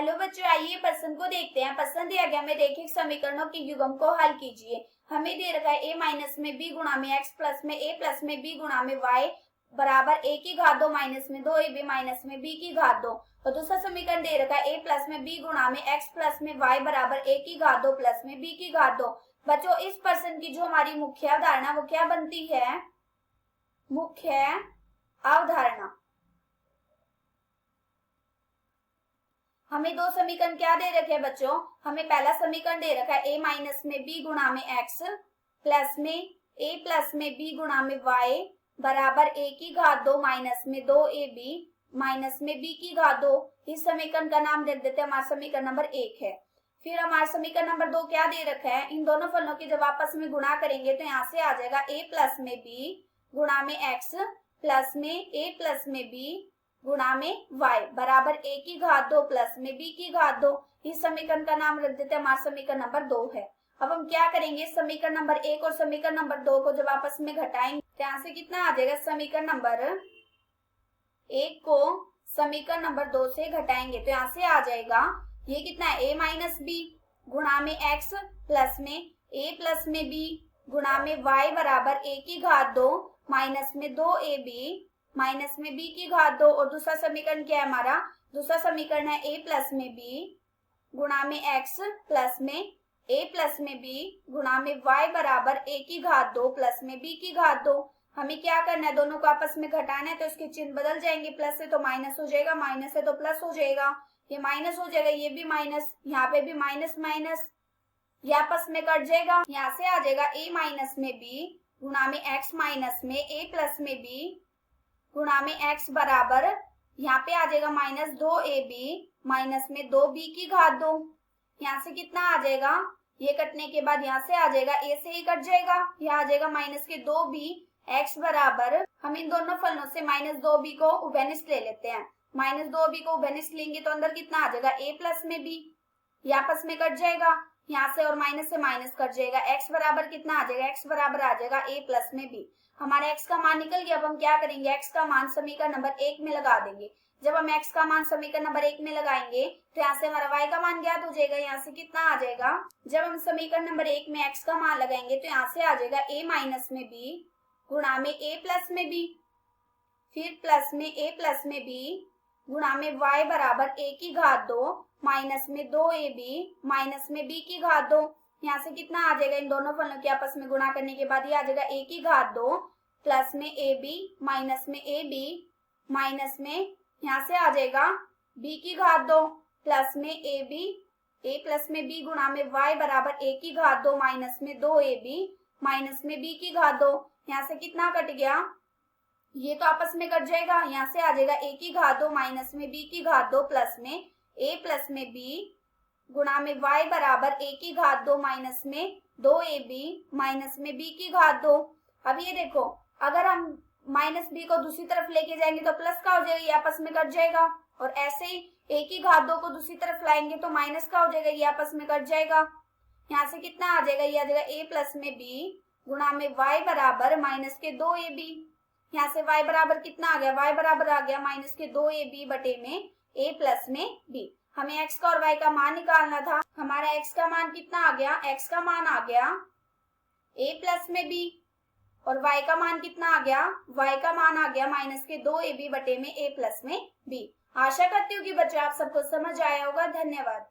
Hello बच्चों, आइए प्रश्न को देखते हैं। प्रश्न दिया गया में रैखिक समीकरणों के युग्म को हल कीजिए। हमें दे रखा है a माइनस में b गुणा में x प्लस में a प्लस में b गुणा में y बराबर a की घात 2 माइनस में 2ab माइनस में b की घात 2। और दूसरा समीकरण दे रखा है a प्लस में b गुणा में x प्लस में y बराबर a की घात 2 प्लस में b की घात 2। बच्चों इस प्रश्न की जो हमारी मुख्य अवधारणा वो क्या बनती है? मुख्य अवधारणा। हमें दो समीकरण क्या दे रखे हैं बच्चों? हमें पहला समीकरण दे रखा है a माइनस में b गुणा में x प्लस में a प्लस में b गुणा में y बराबर a की घात 2 माइनस में 2ab माइनस में b की घात 2। इस समीकरण का नाम रख देते हैं, हमारा समीकरण नंबर 1 है। फिर हमारा समीकरण नंबर 2 क्या दे रखा है? इन दोनों फलनों की जब आपस में गुणा करेंगे तो यहाँ से आ जाएगा a प्लस में b गुणा में x प्लस में a प्लस में b गुणा में y बराबर a की घात 2 प्लस में b की घात 2। इस समीकरण का नाम रख देते हैं, हमारा समीकरण नंबर 2 है। अब हम क्या करेंगे? समीकरण नंबर 1 और समीकरण नंबर 2 को जब आपस में घटाएंगे तो यहाँ से कितना आ जाएगा? समीकरण नंबर 1 को समीकरण नंबर 2 से घटाएंगे तो यहाँ से आ जाएगा, ये कितना है? a माइनस b गुणा में x प्लस में a प्लस में b गुणा में y बराबर a की घात 2 माइनस में 2ab माइनस में b की घात 2। और दूसरा समीकरण क्या है हमारा? दूसरा समीकरण है a प्लस में b गुणा में x प्लस में a प्लस में b गुणा में y बराबर a की घात 2 प्लस में b की घात 2। हमें क्या करना है? दोनों को आपस में घटाना है तो इसके चिन्ह बदल जाएंगे, प्लस से तो माइनस हो जाएगा, माइनस से तो प्लस हो जाएगा, ये माइनस हो जाएगा, ये भी माइनस, यहाँ पे भी माइनस माइनस, ये आपस में कट जाएगा। यहाँ से आ जाएगा a माइनस में b गुणा में x माइनस में a प्लस में b गुणा में x बराबर, यहाँ पे आ जाएगा माइनस 2ab माइनस में 2b की घात 2। यहाँ से कितना आ जाएगा? ये कटने के बाद यहाँ से आ जाएगा, a से ही कट जाएगा, यहाँ आ जाएगा माइनस के 2b x बराबर, हम इन दोनों फलनों से माइनस 2b को उभयनिष्ठ ले लेते हैं। माइनस 2b को उभयनिष्ठ लेंगे तो अंदर कितना आ जाएगा? a प्लस में b, ये आपस में कट जाएगा, यहाँ से और माइनस से माइनस कट जाएगा। x बराबर कितना आ जाएगा? x बराबर आ जाएगा a प्लस में b। हमारे x का मान निकल गया। अब हम क्या करेंगे? x का मान समीकरण नंबर 1 में लगा देंगे। जब हम x का मान समीकरण नंबर 1 में लगाएंगे तो यहाँ से हमारा y का मान ज्ञात हो जाएगा। यहाँ से कितना आ जाएगा? जब हम समीकरण नंबर 1 में x का मान लगाएंगे तो यहाँ से आ जाएगा a माइनस में b गुणा में a प्लस में b, फिर प्लस में a प्लस में b गुणा में y बराबर a की घात 2 माइनस में 2ab माइनस में b की घात 2। यहाँ से कितना आ जाएगा? इन दोनों फलनों के आपस में गुणा करने के बाद ये आ जाएगा a की घात 2 प्लस में ab माइनस में ab माइनस में, यहाँ से आ जाएगा b की घात 2 प्लस में ab a प्लस में b गुणा में y बराबर a की घात 2 माइनस में 2ab माइनस में b की घात 2। यहाँ से कितना कट गया? ये तो आपस में कट जाएगा। यहाँ से आ जाएगा a की घात 2 माइनस में b की घात 2 प्लस में a प्लस में b गुणा में y बराबर a की घात 2 माइनस में 2ab माइनस में b की घात 2। अब ये देखो, अगर हम माइनस b को दूसरी तरफ लेके जाएंगे तो प्लस का हो जाएगा, ये आपस में कट जाएगा। और ऐसे ही a की घात 2 को दूसरी तरफ लाएंगे तो माइनस का हो जाएगा, ये आपस में कट जाएगा। यहाँ से कितना आ जाएगा? ये आ जाएगा a प्लस में b गुणा में y बराबर माइनस के 2ab। यहाँ से y बराबर कितना आ गया? y बराबर आ गया माइनस के 2ab बटे में a प्लस में b। हमें x का और y का मान निकालना था। हमारा x का मान कितना आ गया? x का मान आ गया a प्लस में b और y का मान कितना आ गया? y का मान आ गया माइनस के 2ab बटे में a प्लस में b। आशा करती हूँ कि बच्चे आप सबको समझ आया होगा। धन्यवाद।